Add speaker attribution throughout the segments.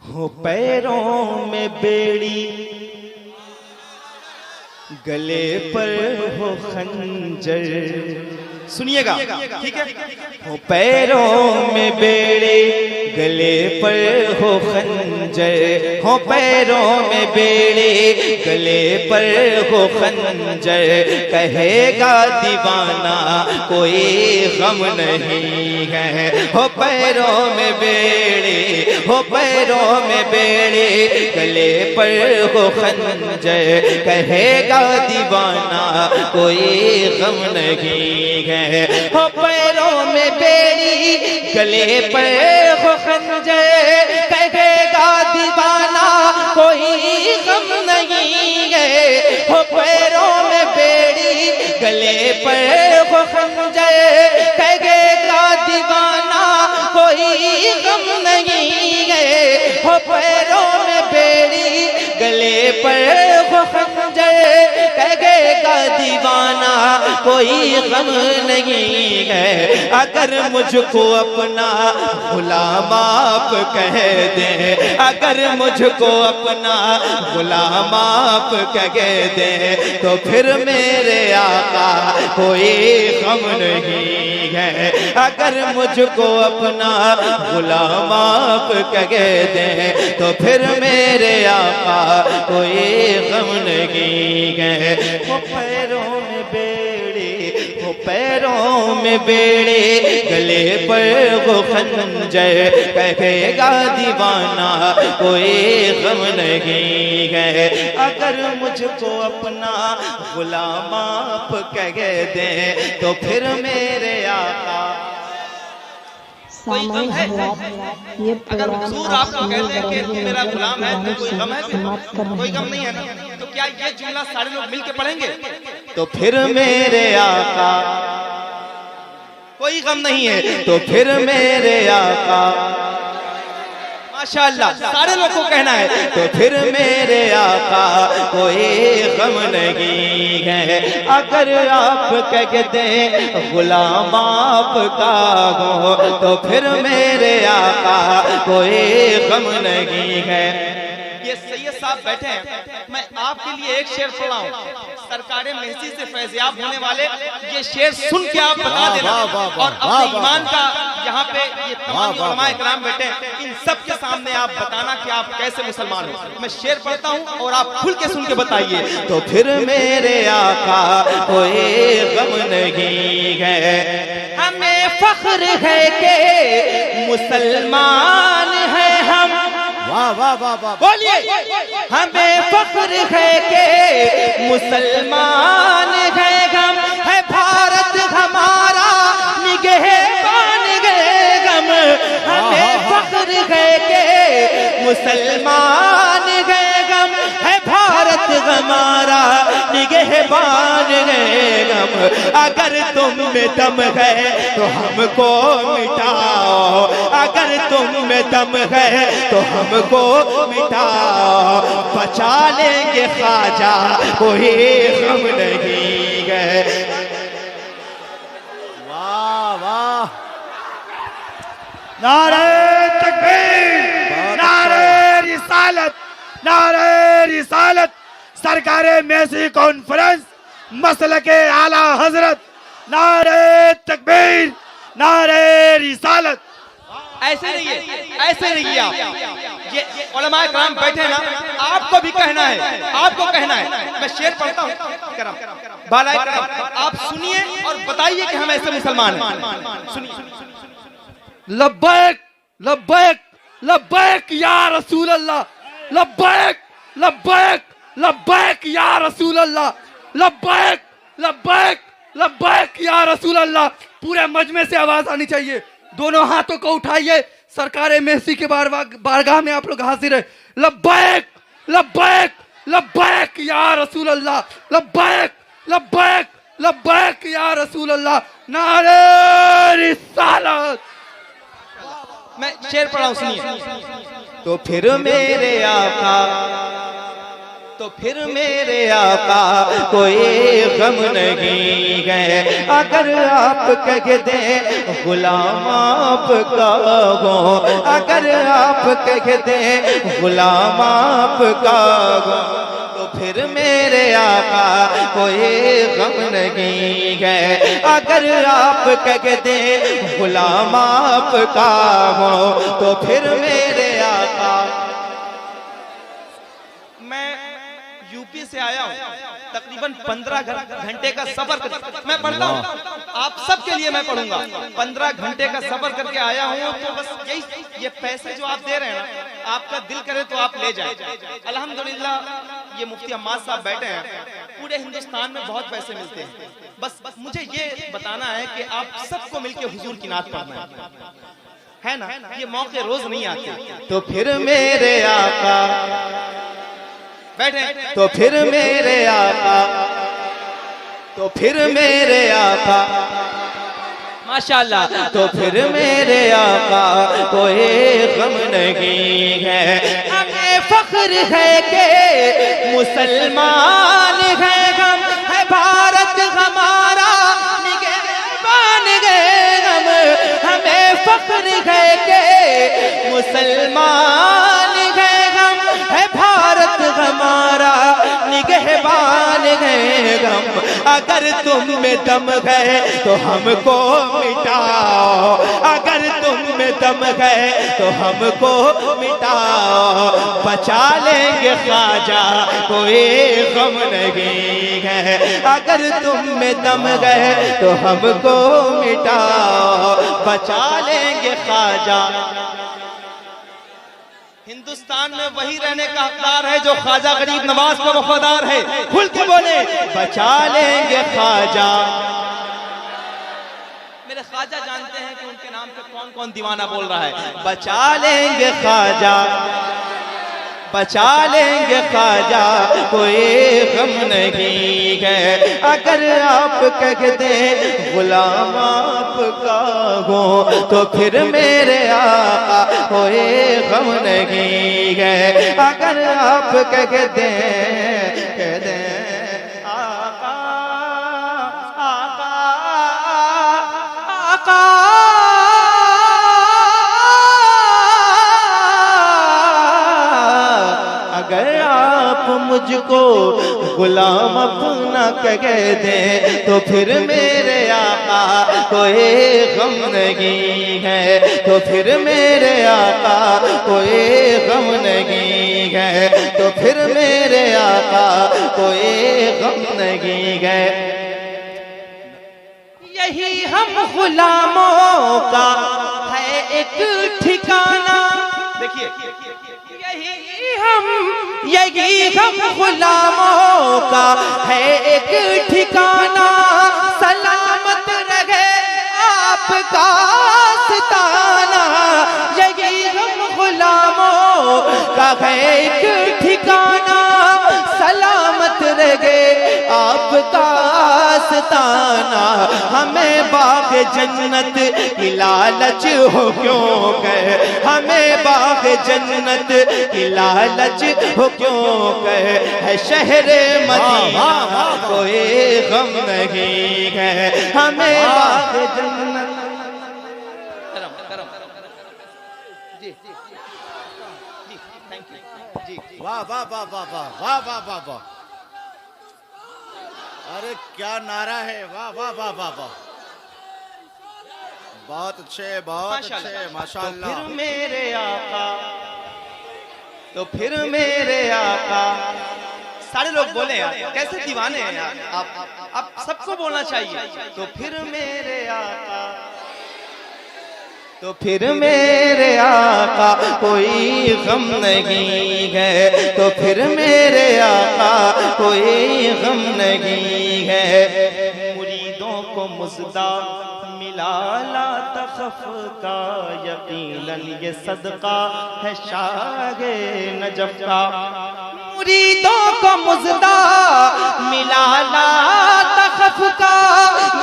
Speaker 1: हो पैरों में बेड़ी, गले पर हो खंजर। सुनिएगा, ठीक है। हो पैरों में बेड़ी, गले पर हो खंजर। हो पैरों में बेड़ी, गले पर हो खंजर। कहेगा दीवाना कोई गम नहीं है। हो पैरों में बेड़ी, हो पैरों में बेड़ी, गले पर हो खंजर। कहेगा दीवाना कोई गम नहीं है। हो पैरों में बेड़ी, गले पर हो खंजर। कहेगा दीवाना कोई गम नहीं है। हो पैरों में बेड़ी, गले पर हो खंजर। कहेगा दीवाना कोई गम नहीं है। हो पैरों में बेड़ी, गले पर हो खंजर। कहेगा दीवाना कोई गम नहीं है। अगर मुझको अपना गुलाम आप कह दे, अगर मुझको अपना गुलाम आप कह दे, तो फिर मेरे आका कोई गम नहीं है। अगर मुझको अपना गुलाम आप कह दे, तो फिर मेरे आका कोई गम नहीं है। वो पैरों में बेड़ी, वो पैरों में बेड़ी, गले पर वो खंजर। कहेगा दीवाना कोई गम नहीं है। अगर मुझको अपना गुलाम आप कह दे, तो फिर मेरे आका कोई गम है।
Speaker 2: अगर हुजूर आपको कहते हैं कि तुम मेरा गुलाम है तो कोई गम है? कोई गम नहीं है ना? तो क्या ये जुमला सारे लोग मिलके पढ़ेंगे?
Speaker 1: तो फिर मेरे आका कोई गम नहीं है। तो फिर मेरे आका, माशाअल्लाह, सारे लोग को कहना है। तो फिर मेरे आका कोई गम नहीं है। अगर आप कहते हैं गुलाम आपका हो, तो फिर मेरे आका कोई गम नहीं है।
Speaker 2: ये सैयद साहब बैठे हैं, मैं आपके लिए एक शेर पढ़ा हूँ। सरकारे महसी से फैज़याब होने वाले ये शेर सुन के आप बता देना, और अपने ईमान का यहाँ पे ये तमाम उलमाए किराम बैठे हैं, इन सब के सामने आप बताना कि आप कैसे मुसलमान हो। मैं शेर पढ़ता हूँ और आप खुल के सुन के बताइए।
Speaker 1: तो फिर मेरे आका कोई गम नहीं है। हमें फख्र है कि मुसलमान है हम।
Speaker 3: वाह वाह वाह वाह,
Speaker 1: बोलिए। हमें फख्र है कि मुसलमान है हम। है भारत हमारा निगहबान है गम। हमें फख्र है कि मुसलमान है गम। है भारत हमारा निगहबान है गम। अगर तुम में दम है तो हमको मिटाओ। अगर तुम में दम है तो हमको मिटाओ। बचा लेंगे ख्वाजा कोई गम नहीं है।
Speaker 3: वाह वाह, नारे तकबीर, नारे रिसालत, नारे रिसालत। सरकारे महसी कॉन्फ्रेंस, मसलके आला हजरत। नारे तकबीर, नारे रिसालत।
Speaker 2: ऐसे नहीं है, ऐसे नहीं है। आप ये उलमाए किराम बैठे ना, आपको भी कहना है, आपको कहना है। मैं शेर पढ़ता हूँ, बालाए किराम, आप सुनिए और बताइए कि हम ऐसे मुसलमान हैं। सुनिए।
Speaker 4: लब्बैक लब्बैक लब्बैक या रसूल अल्लाह। लब्बैक लब्बैक लब्बैक या रसूल अल्लाह। लब्बैक लब्बैक लब्बैक या रसूल अल्लाह। पूरे मजमे से आवाज आनी चाहिए। दोनों हाथों को उठाइए। सरकारे महसी के बारगाह में आप लोग हाजिर है। लब्बैक लब्बैक लब्बैक या रसूल अल्लाह। लब्बैक लब्बैक लब्बैक या रसूल अल्लाह। नारे रिसालत।
Speaker 2: मैं शेर पढ़ा हूँ, सुनिए।
Speaker 1: तो फिर मेरे आका, तो फिर मेरे आका कोई गम नहीं है। अगर आप कह दें गुलाम आपका हो, अगर आप कह दें गुलाम आपका हो, तो फिर मेरे आका कोई गम नहीं है। अगर आप कह दें गुलाम आपका हो, तो फिर मेरे आका।
Speaker 2: मैं यूपी से आया हूँ, तकरीबन 15 घंटे का सफर कर मैं पढ़ता हूँ, आप सबके लिए मैं पढ़ूंगा। 15 घंटे का सफर करके आया हूँ, तो बस यही, ये पैसे जो आप दे रहे हैं ना, आपका दिल करे तो आप ले जाएं। अल्हम्दुलिल्लाह ये मुफ्ती अम्माद साहब बैठे हैं, पूरे हिंदुस्तान में बहुत पैसे मिलते हैं। बस मुझे ये बताना है कि आप सबको मिलकर हुजूर की नात पढ़ना है ना, ये मौके रोज नहीं आते।
Speaker 1: तो फिर मेरे आका
Speaker 2: बैठे,
Speaker 1: तो फिर मेरे आका, तो फिर मेरे आका माशाल्लाह, तो फिर मेरे आका कोई गम नहीं है। हमें फख्र है कि मुसलमान है, हम है भारत हमारा निगहबान है हम। हमें फख्र है कि मुसलमान है हम, है भारत हमारा निगहबान है हम। अगर तुम में दम है तो हमको मिटाओ, अगर तुम में दम है तो हमको मिटाओ। बचा लेंगे ख्वाजा कोई गम नहीं है। अगर तुम में दम है तो हमको मिटाओ, बचा लेंगे ख्वाजा।
Speaker 2: हिंदुस्तान में वही रहने का हकदार है जो ख्वाजा गरीब नवाज का वफादार है। खुल के बोले,
Speaker 1: बचा लेंगे ख्वाजा।
Speaker 2: मेरे ख्वाजा जानते हैं कि उनके नाम पे कौन कौन दीवाना बोल रहा है।
Speaker 1: बचा लेंगे ख्वाजा, बचा लेंगे ख्वाजा कोई गम नहीं है। अगर आप कह दें गुलाम आपका हो, तो फिर मेरे आका कोई गम नहीं है। अगर आप कह दें आका आका आका, अगर आप मुझको गुलाम अपना कह दें, तो फिर मेरे आका कोई गम नहीं है। तो फिर मेरे आका कोई गम नहीं है। तो फिर मेरे आका कोई गम नहीं है। यही हम गुलामों का है एक ठिकाना।
Speaker 2: देखिए,
Speaker 1: यही हम गुलामों का है एक ठिकाना। सलामत रहे आपका आस्ताना। यही हम गुलामों का है एक ठिकाना। सलामत रहे आपका आस्ताना। हमें बाग जन्नत की लालच हो क्यों कहे, हमें बाग जन्नत की लालच हो क्यों कहे। है शहरे मदीना कोई गम नहीं है। हमें बाग जन्नत।
Speaker 5: वाह वाह वाह वाह वाह वाह वाह वाह वाह, अरे क्या नारा है, वाह वाह वाह वाह वाह, बहुत अच्छे, बहुत अच्छे, माशाअल्लाह।
Speaker 1: तो फिर मेरे आका, तो फिर मेरे आका।
Speaker 2: सारे लोग बोले यार, कैसे दीवाने हैं यार आप सबको बोलना चाहिए।
Speaker 1: तो फिर मेरे आका, तो फिर मेरे आका कोई गम नहीं है। तो फिर मेरे आका कोई गम नहीं है। मुरीदों को मुजदा मिला ला तखफ का, यकीनन ये सदका है शाहे नजफ का। मुरीदों को मुजदा मिला ला खफ का,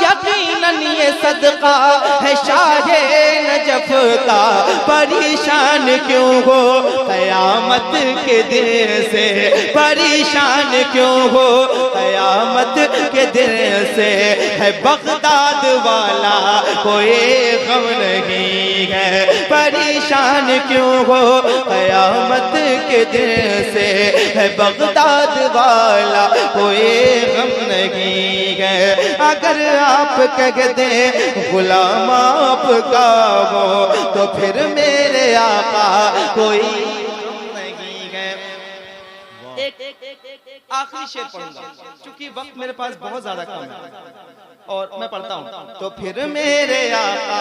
Speaker 1: यकीनन ये सदका है शाहे नजफ का। परेशान क्यों हो कयामत के दिन से, परेशान क्यों हो कयामत के दिन से। है बगदाद वाला कोई गम नहीं है, परेशान क्यों हो कयामत के दिन से। है बगदाद वाला कोई गम नहीं है। अगर आप कह दें गुलाम आपका वो, तो फिर मेरे आका कोई नहीं है। एक आखिरी शेर पढ़ूंगा क्योंकि वक्त मेरे पास बहुत ज्यादा कम है और मैं पढ़ता हूँ। तो फिर मेरे आका,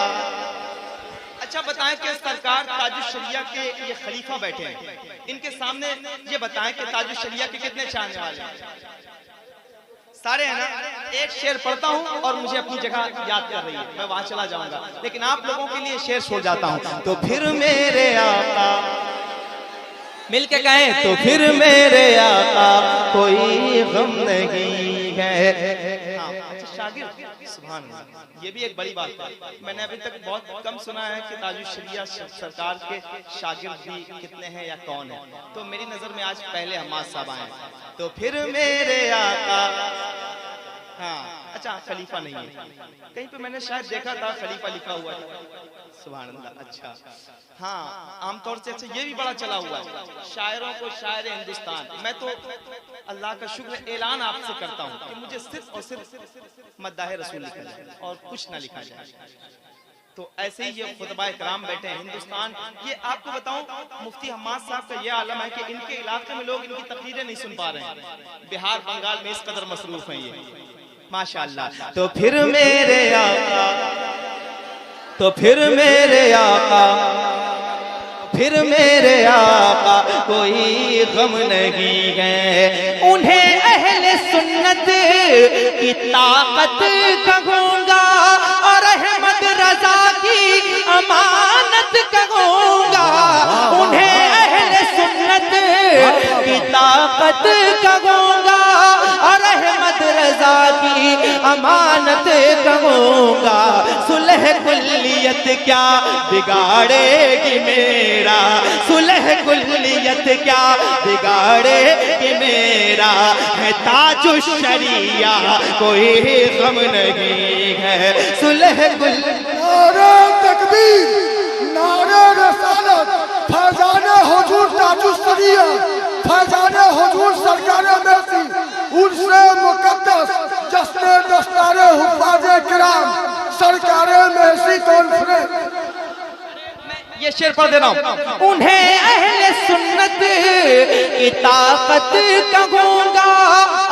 Speaker 1: अच्छा बताएं कि सरकार ताजुश्शरिया के ये खलीफा बैठे हैं, इनके सामने ये बताएं कि ताजुश्शरिया के कितने चाहने वाले हैं? सारे हैं ना? एक शेर पढ़ता हूँ और मुझे अपनी जगह याद कर रही है, मैं वहां चला जाऊंगा, लेकिन आप लोगों के लिए शेर छोड़ जाता हूँ। तो फिर मेरे आका, मिलके कहें तो फिर मेरे आका कोई गम नहीं है। हाँ, अच्छा शागिर्द, सुभान अल्लाह, ये भी एक बड़ी बात है। मैंने अभी तक बहुत कम सुना है कि ताजुश्शरिया सरकार के शागिर्द भी कितने हैं या कौन है। तो मेरी नजर में आज पहले हम्माद साहब आए। तो फिर मेरे आका, हाँ अच्छा खलीफा नहीं है, कहीं पे मैंने शायद देखा था खलीफा लिखा हुआ था। सुभान अल्लाह, अच्छा हाँ आमतौर से। अच्छा ये भी बड़ा चला हुआ है, शायरों को शायर हिंदुस्तान। मैं तो अल्लाह का शुक्र ऐलान आपसे करता हूँ कि मुझे सिर्फ और सिर्फ मद्दाह रसूल लिखा जाए और कुछ ना लिखा जाए। तो ऐसे ही ये खुतबा इकराम बैठे हैं हिंदुस्तान। ये आपको बताऊं, मुफ्ती हम्माद साहब का ये आलम है कि इनके इलाके में लोग इनकी तकरीरें नहीं सुन पा रहे हैं। बिहार बंगाल में इस कदर मसरूफ हैं ये, माशाअल्लाह। तो फिर मेरे आका, तो फिर मेरे आका, फिर मेरे आका कोई गम नहीं है। उन्हें अहले सुन्नत की ताकत कहूंगा और अहमद रजा की अमानत कहूंगा। उन्हें अहले सुन्नत की ताकत कहूंगा और अहमद रजा की अमानत कहूंगा। सुलह कुल्लियत क्या बिगाड़ेगी मेरा, सुलह कुल्लियत क्या बिगाड़ेगी मेरा। है ताजुश्शरिया कोई गम नहीं है, सुलह
Speaker 6: नारे तकबीर, नारे रसालत, फैजाने हुजूर ताजुश्शरिया, फैजाने हुजूर सरकारे मेसी, उर्से मुकद्दस जश्ने दस्तारे हुफ़ाज़े किराम सरकारे मेसी कॉन्फ्रेंस।
Speaker 2: ये शेर पढ़ दे रहा हूँ।
Speaker 1: उन्हें अहले सुन्नत की ताकत कहूंगा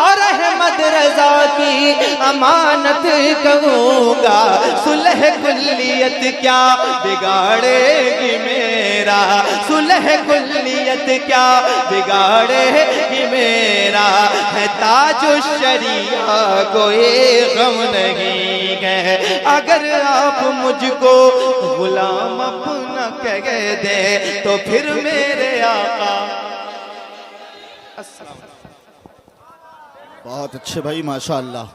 Speaker 1: और अहमद रजा की अमानत कहूंगा। सुलह कुल्लियत क्या बिगाड़ेगी मेरा, सुलह कुल्लियत क्या बिगाड़ेगी मेरा। है ताजुश्शरिया कोई गम नहीं है। अगर आप मुझको गुलाम अपना कह दे तो फिर मेरे आका।
Speaker 5: बहुत अच्छे भाई, माशाअल्लाह।